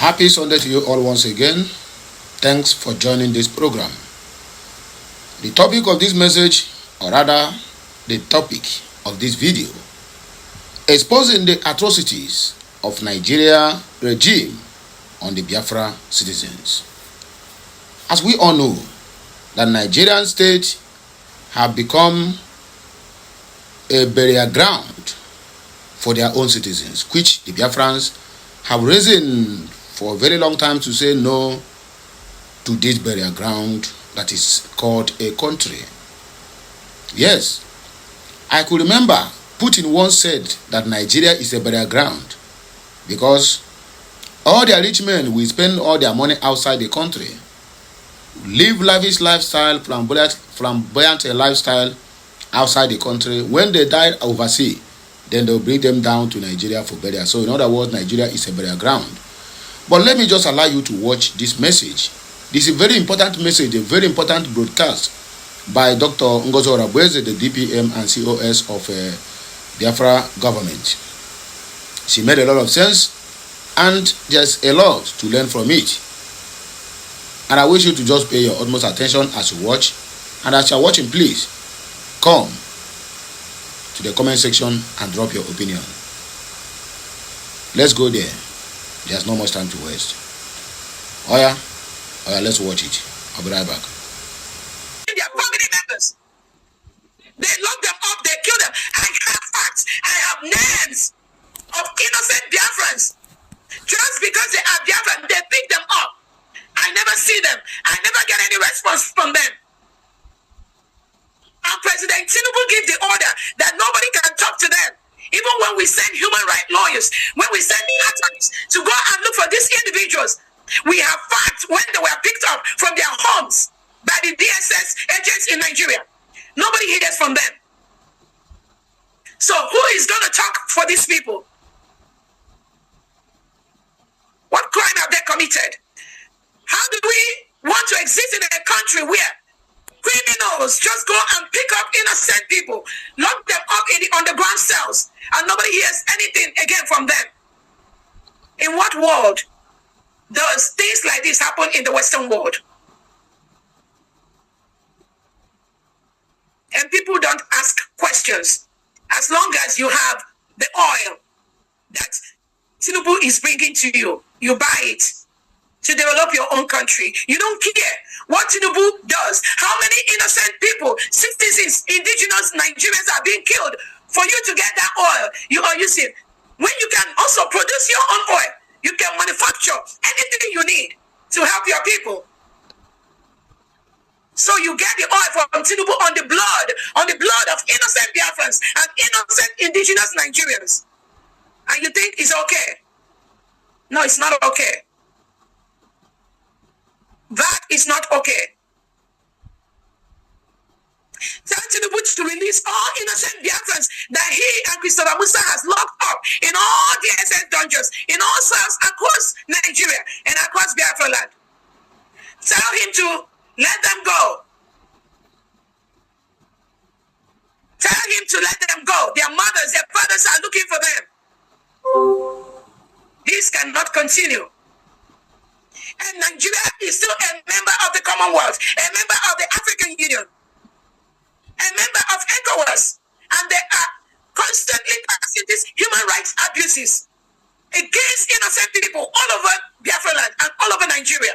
Happy Sunday to you all once again. Thanks for joining this program. The topic of this message, or rather the topic of this video, exposing the atrocities of Nigeria regime on the Biafra citizens. As we all know, the Nigerian state have become a burial ground for their own citizens, which the Biafrans have risen for a very long time to say no to this burial ground that is called a country. Yes, I could remember Putin once said that Nigeria is a burial ground because all their rich men will spend all their money outside the country, live lavish lifestyle, flamboyant lifestyle outside the country. When they die overseas, then they'll bring them down to Nigeria for burial. So in other words, Nigeria is a burial ground. But let me just allow you to watch this message. This is a very important message, a very important broadcast by Dr. Ngozi Orabueze, the DPM and COS of Biafra government. She made a lot of sense, and there's a lot to learn from it. And I wish you to just pay your utmost attention as you watch. And as you're watching, please come to the comment section and drop your opinion. Let's go there. There's no much time to waste. Oh yeah, let's watch it. I'll be right back. Their family members, they lock them up, they kill them. I have facts, I have names of innocent Biafrans. Just because they are Biafran, they pick them up. I never see them. I never get any response from them. And President Tinubu gave the order that nobody can talk to them. Even when we send human rights lawyers, when we send attorneys to go and look for these individuals, we have facts when they were picked up from their homes by the DSS agents in Nigeria. Nobody hears from them. So who is going to talk for these people? What crime have they committed? How do we want to exist in a country where criminals just go and pick up innocent people, lock them up in the underground cells, and nobody hears anything again from them? In what world does things like this happen in the Western world? And people don't ask questions. As long as you have the oil that Tinubu is bringing to you, you buy it to develop your own country. You don't care what Tinubu does. How many innocent people, citizens, indigenous Nigerians are being killed for you to get that oil you are using? When you can also produce your own oil, you can manufacture anything you need to help your people. So you get the oil from Tinubu on the blood of innocent Biafrans and innocent indigenous Nigerians. And you think it's okay? No, it's not okay. That is not okay. Tell Tinubu to release all innocent Biafrans that he and Christopher Musa has locked up in all DSS dungeons, in all cells across Nigeria and across Biafra land. Tell him to let them go. Tell him to let them go. Their mothers, their fathers are looking for them. This cannot continue. And Nigeria is still a member of the Commonwealth, a member of the African Union, a member of ECOWAS, and they are constantly passing these human rights abuses against innocent people all over Biafra land and all over Nigeria.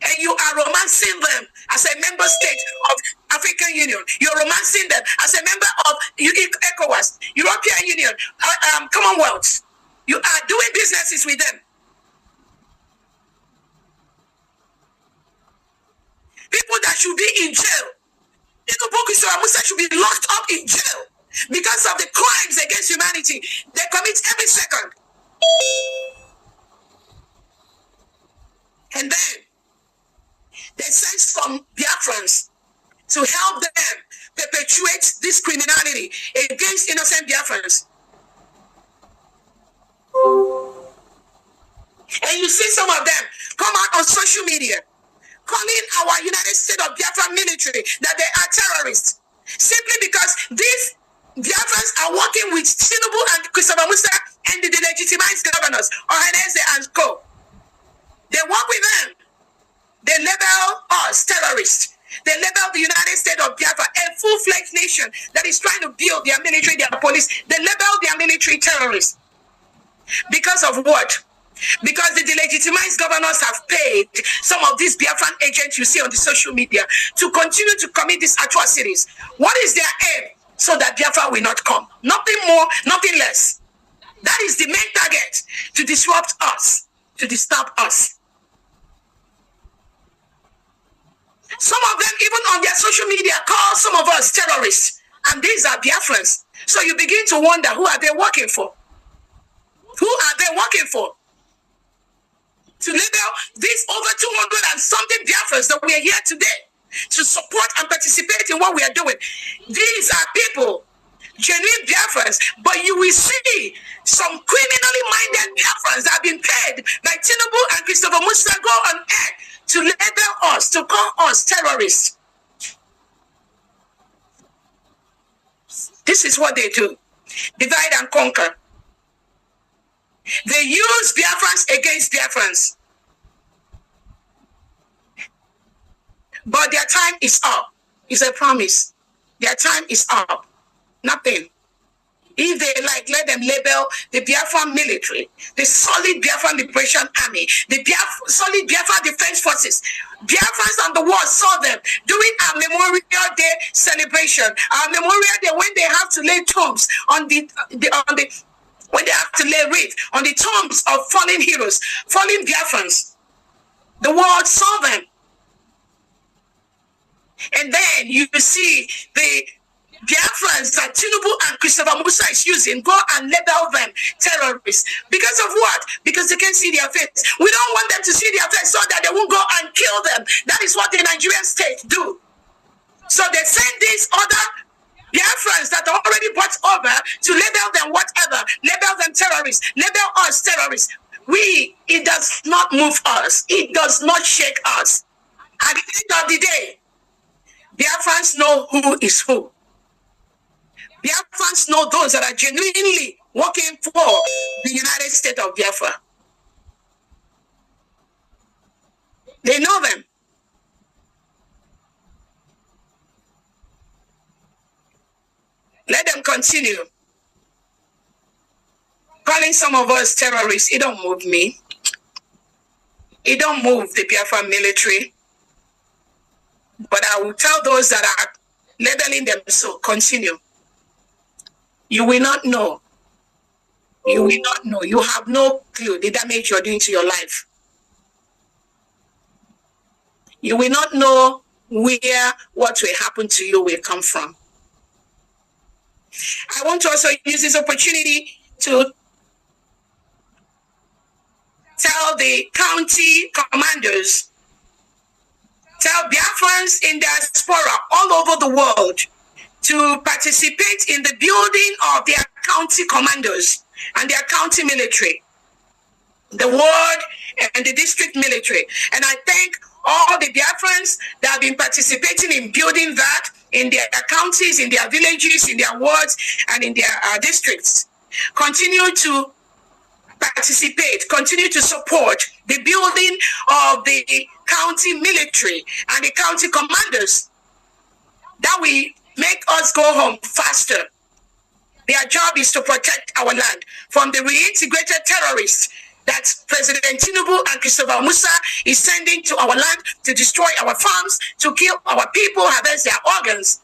And you are romancing them as a member state of African Union. You're romancing them as a member of ECOWAS, European Union, Commonwealth. You are doing businesses with them. People that should be in jail. Christopher Musa should be locked up in jail because of the crimes against humanity they commit every second. And then they send some Biafrans to help them perpetuate this criminality against innocent Biafrans. And you see some of them come out on social media calling our United States of Biafra military that they are terrorists, simply because these Biafrans are working with Tinubu and Christopher Musa and the delegitimized governors, Ohanese and co. They work with them. They label us terrorists. They label the United States of Biafra a full-fledged nation that is trying to build their military, their police. They label their military terrorists. Because of what? Because the delegitimized governors have paid some of these Biafran agents you see on the social media to continue to commit these atrocities. What is their aim? So that Biafra will not come. Nothing more, nothing less. That is the main target, to disrupt us, to disturb us. Some of them, even on their social media, call some of us terrorists. And these are Biafrans. So you begin to wonder, who are they working for? Who are they working for? To label these over 200 and something Biafrans that we are here today to support and participate in what we are doing. These are people, genuine Biafrans, but you will see some criminally minded Biafrans that have been paid by Tinubu and Christopher Musa go on air to label us, to call us terrorists. This is what they do. Divide and conquer. They use Biafrans against Biafrans. But their time is up. It's a promise. Their time is up. Nothing. If they like, let them label the Biafran military, the solid Biafran Liberation Army, the solid Biafran Defense Forces. Biafrans on the world saw them during our Memorial Day celebration. Our Memorial Day, when they have to lay tombs on when they have to lay wreath on the tombs of fallen heroes, fallen Biafrans. The world saw them. And then you see the Biafrans that Tinubu and Christopher Musa is using, go and label them terrorists. Because of what? Because they can't see their face. We don't want them to see their face so that they won't go and kill them. That is what the Nigerian state do. So they send these other Biafrans that are already brought over to label them whatever, label them terrorists, label us terrorists. It does not move us. It does not shake us. At the end of the day, Biafrans know who is who. Biafrans know those that are genuinely working for the United States of Biafra. They know them. Let them continue. Calling some of us terrorists, it don't move me. It don't move the Biafra military. But I will tell those that are labeling them so, continue. You will not know. You will not know. You have no clue the damage you're doing to your life. You will not know where what will happen to you will come from. I want to also use this opportunity to tell the county commanders, tell Biafrans in diaspora all over the world to participate in the building of their county commanders and their county military, the ward and the district military. And I thank all the Biafrans that have been participating in building that in their counties, in their villages, in their wards, and in their districts. Continue to participate, continue to support the building of the county military and the county commanders. That will make us go home faster. Their job is to protect our land from the reintegrated terrorists that President Tinubu and Christopher Musa is sending to our land to destroy our farms, to kill our people, harvest their organs.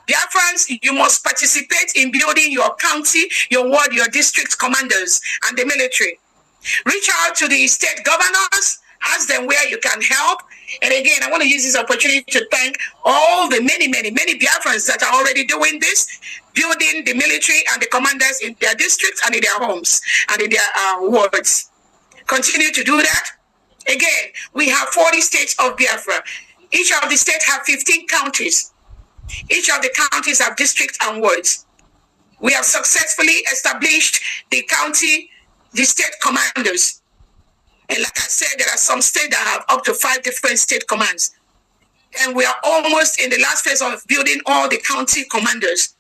Biafrans, you must participate in building your county, your ward, your district commanders, and the military. Reach out to the state governors, ask them where you can help. And again, I want to use this opportunity to thank all the many Biafrans that are already doing this, building the military and the commanders in their districts and in their homes and in their wards. Continue to do that. Again, we have 40 states of Biafra. Each of the states have 15 counties. Each of the counties have districts and wards. We have successfully established the state commanders. And like I said, there are some states that have up to 5 different state commands. And we are almost in the last phase of building all the county commanders.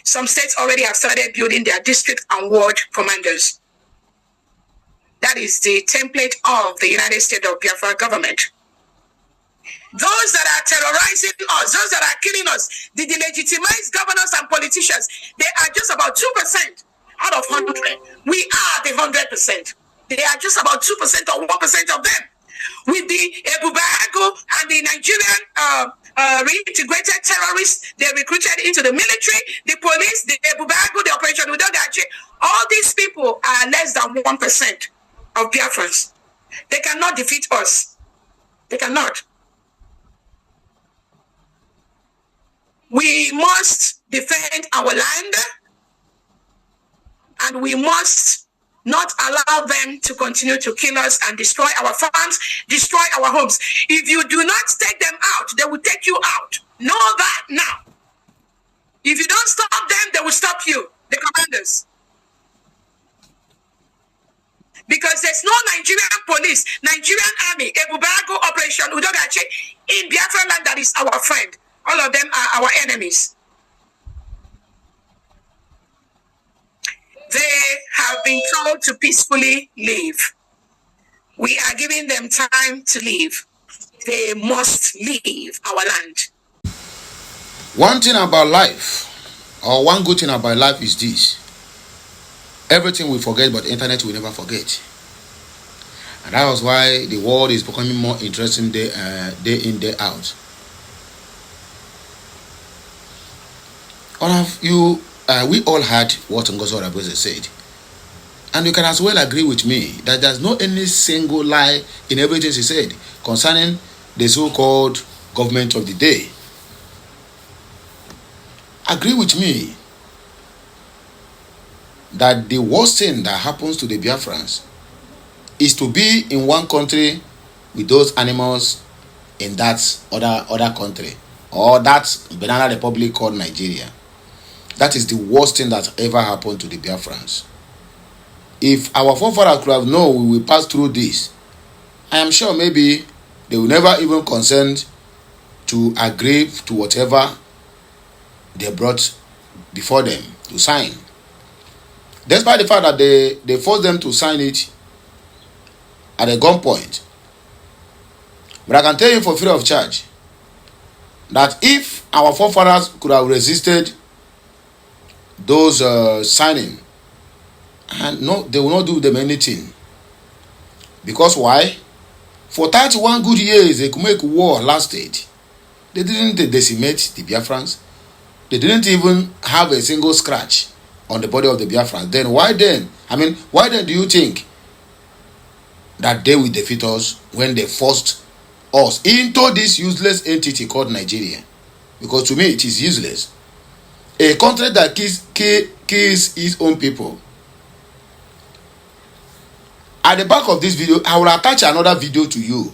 Some states already have started building their district and ward commanders. That is the template of the United States of Biafra government. Those that are terrorizing us, those that are killing us, the delegitimized governors and politicians, they are just about 2% out of 100. We are the 100%. They are just about 2% or 1% of them. With the Ebubago and the Nigerian reintegrated terrorists, they recruited into the military, the police, the Ebubago, the Operation Udogachi. All these people are less than 1% of Biafrans. They cannot defeat us. They cannot. We must defend our land, and we must not allow them to continue to kill us and destroy our farms, destroy our homes. If you do not take them out, they will take you out. Know that now. If you don't stop them, they will stop you, the commanders. Because there's no Nigerian police, Nigerian army, Ebubago Operation Udogachi in Biafra land that is our friend. All of them are our enemies. They have been told to peacefully leave. We are giving them time to leave. They must leave our land. One thing about life, or one good thing about life is this. Everything we forget, but the internet we never forget. And that was why the world is becoming more interesting day in, day out. We all heard what Ngozo Rabeze said. And you can as well agree with me that there's no any single lie in everything she said concerning the so-called government of the day. Agree with me that the worst thing that happens to the Biafrans is to be in one country with those animals in that other country, or that banana republic called Nigeria. That is the worst thing that ever happened to the Biafrans. If our forefathers could have known we will pass through this, I am sure maybe they will never even consent to agree to whatever they brought before them to sign. Despite the fact that they forced them to sign it at a gunpoint. But I can tell you for free of charge that if our forefathers could have resisted those signing, and no, they will not do them anything. Because why? For 31 good years, the Kumek war lasted. They didn't decimate the Biafrans. They didn't even have a single scratch on the body of the Biafrans. Then why then? Why then do you think that they will defeat us when they forced us into this useless entity called Nigeria? Because to me, it is useless. A country that kills its own people. At the back of this video, I will attach another video to you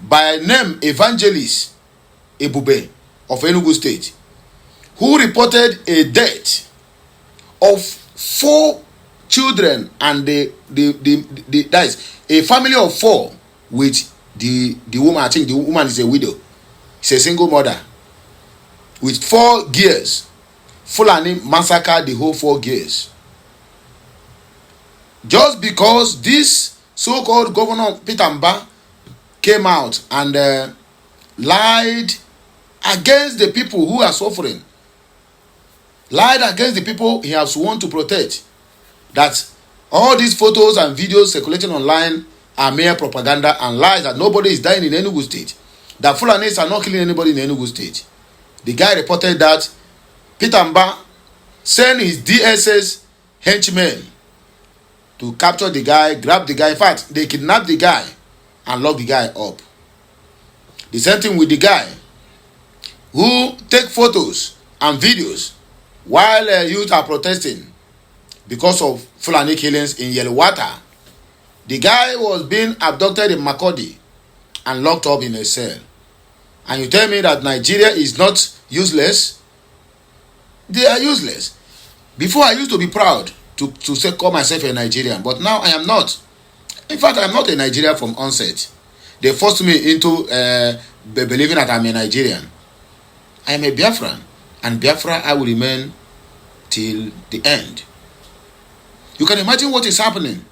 by name Evangelist Ebube of Enugu State, who reported a death of 4 children and that is a family of 4 with the woman. I think the woman is a widow. It's a single mother with 4 girls. Fulani massacred the whole 4 girls. Just because this so-called Governor Peter Mba came out and lied against the people who are suffering. Lied against the people he has sworn to protect. That all these photos and videos circulating online are mere propaganda and lies, that nobody is dying in Enugu State. That Fulanis are not killing anybody in Enugu State. The guy reported that Peter Mba sent his DSS henchmen to capture the guy, grab the guy. In fact, they kidnapped the guy and locked the guy up. The same thing with the guy who take photos and videos while youth are protesting because of Fulani killings in Yelwata. The guy was being abducted in Makodi and locked up in a cell. And you tell me that Nigeria is not useless? They are useless. Before, I used to be proud to say, call myself a Nigerian, but now I am not. In fact, I am not a Nigerian from onset. They forced me into believing that I'm a Nigerian. I am a Biafran. and Biafra I will remain till the end. You can imagine what is happening.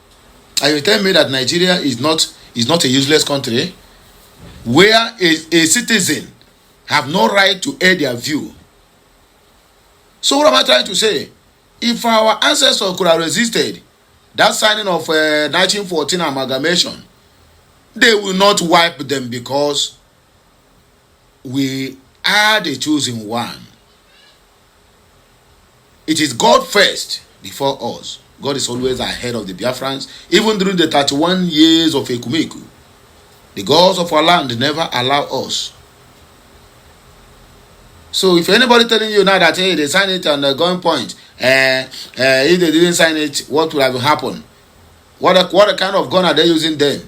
And you tell me that Nigeria is not a useless country where a citizen have no right to air their view. So what am I trying to say? If our ancestors could have resisted that signing of 1914 amalgamation, they will not wipe them because we are the chosen one. It is God first before us. God is always ahead of the Biafrans. Even during the 31 years of Ekumeku, the gods of our land never allow us. So if anybody telling you now that, hey, they signed it on the going point, if they didn't sign it, what would have happened? What kind of gun are they using then?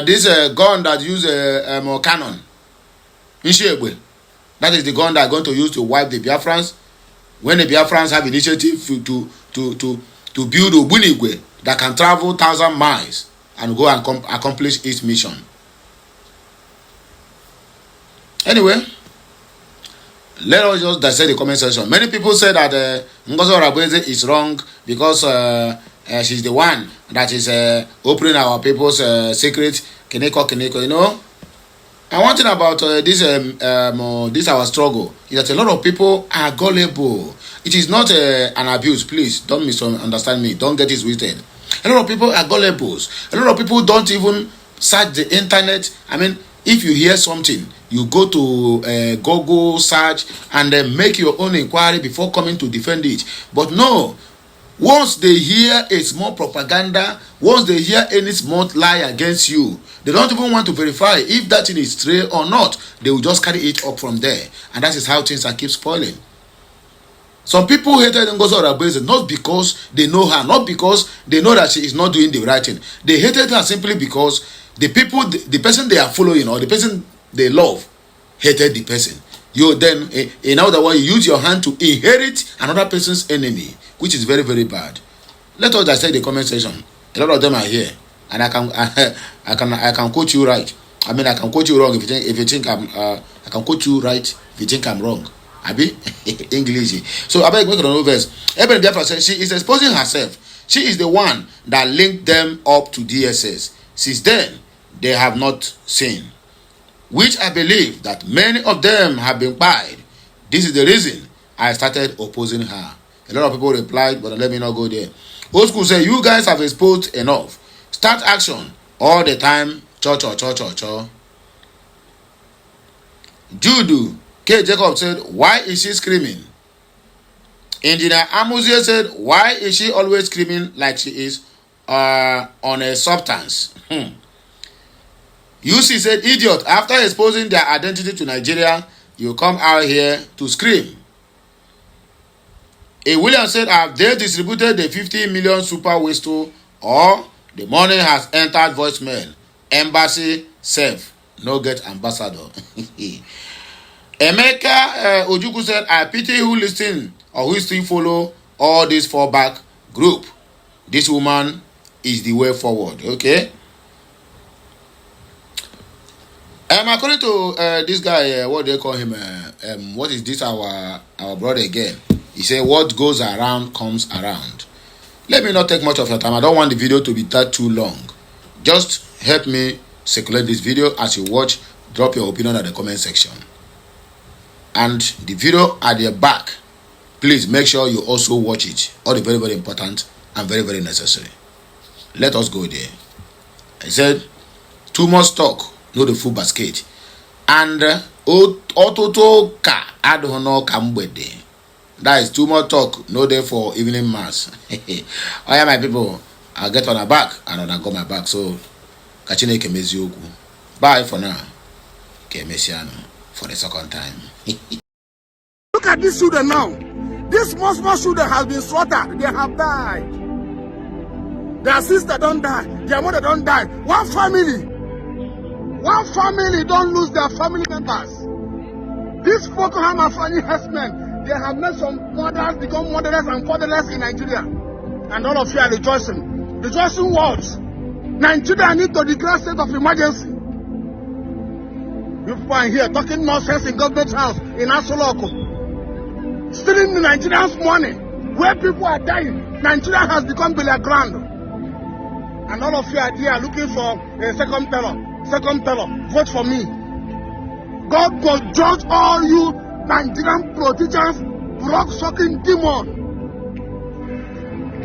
This gun that use a cannon. That is the gun they are going to use to wipe the Biafrans. When the Biafrans have initiative to build a Bunigwe that can travel 1,000 miles and go and accomplish its mission. Anyway, let us just dissect the comment section. Many people say that Ngozi Rabweze is wrong because she's the one that is opening our people's secret. Kineko, you know. And one thing about this our struggle is that a lot of people are gullible. It is not an abuse, please. Don't misunderstand me. Don't get it twisted. A lot of people are gullible. A lot of people don't even search the internet. I mean, if you hear something, you go to Google search and then make your own inquiry before coming to defend it. But no, once they hear a small propaganda, once they hear any small lie against you, they don't even want to verify if that thing is true or not. They will just carry it up from there. And that is how things are keep spoiling. Some people hated Ngozi Rabweze not because they know her, not because they know that she is not doing the right thing. They hated her simply because the person they are following or the person they love hated the person. You then, in other words, you use your hand to inherit another person's enemy, which is very, very bad. Let us dissect the comment section. A lot of them are here, and I can quote you right. I mean, I can quote you wrong if you think I can quote you right if you think I'm wrong. Abi English. So I beg make another verse. Eben Biafra says she is exposing herself. She is the one that linked them up to DSS. Since then, they have not seen, which I believe that many of them have been buyed. This is the reason I started opposing her. A lot of people replied, but let me not go there. Old school say, you guys have exposed enough. Start action all the time. Cho. Judu K. Jacob said, why is she screaming? Engineer Amuzie said, why is she always screaming like she is on a substance? UC said, idiot, after exposing their identity to Nigeria, you come out here to scream. A William said, have they distributed the 50 million super whistle or the money has entered voicemail? Embassy safe, no get ambassador. Emeka Ojuku said, I pity who listen or who still follow all this fallback group. This woman is the way forward. Okay. According to this guy, what they call him, what is this our brother again? He said, what goes around comes around. Let me not take much of your time. I don't want the video to be that too long. Just help me circulate this video as you watch. Drop your opinion at the comment section. And the video at the back, please make sure you also watch it. All the very, very important and very, very necessary. Let us go there. I said, too much talk, no the full basket. And ototoka adhono kambwede. That is too much talk, no day for evening mass. Oh yeah, my people, I'll get on her back and I'll go my back. So, kachine kemezioku. Bye for now. Kemesiano for the second time. Look at this children now. This small children has been slaughtered. They have died. Their sister don't die. Their mother don't die. One family don't lose their family members. This Boko Haram family herdsmen, they have made some mothers become motherless and fatherless in Nigeria. And all of you are rejoicing. Rejoicing what? Nigeria need to declare state of emergency. You people are here talking nonsense in government house in Asoloko, stealing the Nigerians' money where people are dying. Nigeria has become Biafran. And all of you are here looking for a second terror. Vote for me. God will judge all you Nigerian politicians, blood-sucking demons.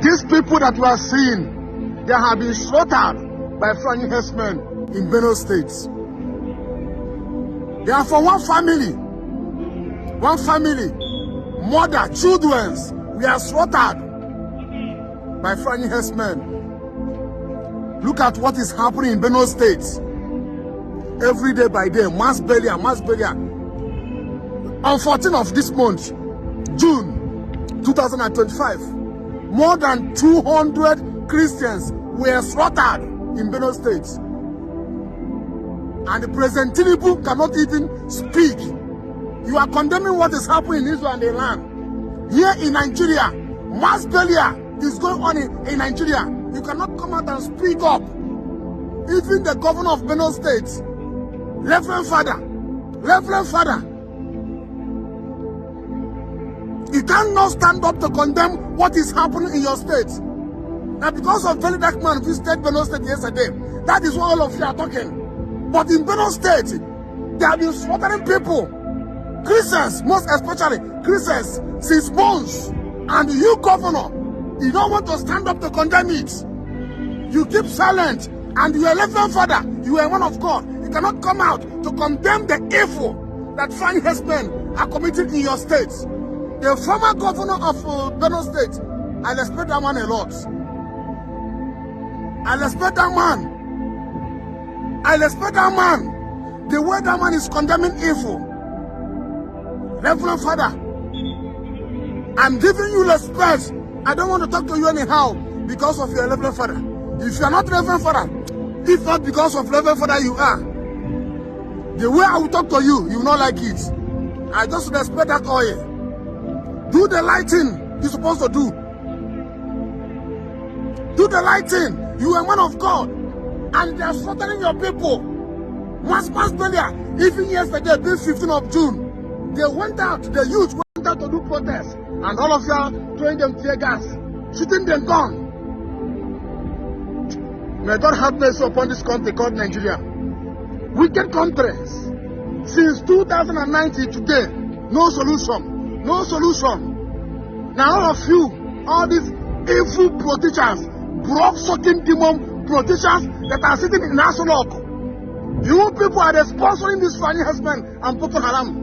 These people that we are seeing, they have been slaughtered by Fulani herdsmen in Benue State. They are for one family, mother, children, we are slaughtered by Fulani herdsmen. Look at what is happening in Benue State. Every day by day, mass burial. On 14th of this month, June 2025, more than 200 Christians were slaughtered in Benue State. And the President Tinubu cannot even speak. You are condemning what is happening in Israel and the land. Here in Nigeria, mass burial is going on in Nigeria. You cannot come out and speak up. Even the governor of Benue State, Reverend Father, you cannot stand up to condemn what is happening in your state. Now, because of very dark man visited Benue State yesterday, that is what all of you are talking. But in Benue State, they have been slaughtering people, Christians, most especially Christians, since months. And you, governor, you don't want to stand up to condemn it. You keep silent, and you are Reverend Father, you are one of God. You cannot come out to condemn the evil that Fulani herdsmen are committing in your state. The former governor of Benue State, I respect that man a lot. I respect that man. The way that man is condemning evil. Reverend Father, I'm giving you respect. I don't want to talk to you anyhow because of your Reverend Father. If you are not Reverend Father, if not because of Reverend Father you are, the way I will talk to you, you will not like it. I just respect that oil. Do the right thing you're supposed to do. Do the right thing. You are a man of God. And they are slaughtering your people. Mass burial. Even yesterday, this 15th of June, they went out, the youth went out to do protests. And all of you are throwing them tear gas, shooting them gun. May God have mercy upon this country called Nigeria. Wicked countries. Since 2019 today, no solution. Now all of you, all these evil politicians, blood-sucking demon politicians that are sitting in Asolok, you people are sponsoring this Fulani herdsmen and Boko Haram.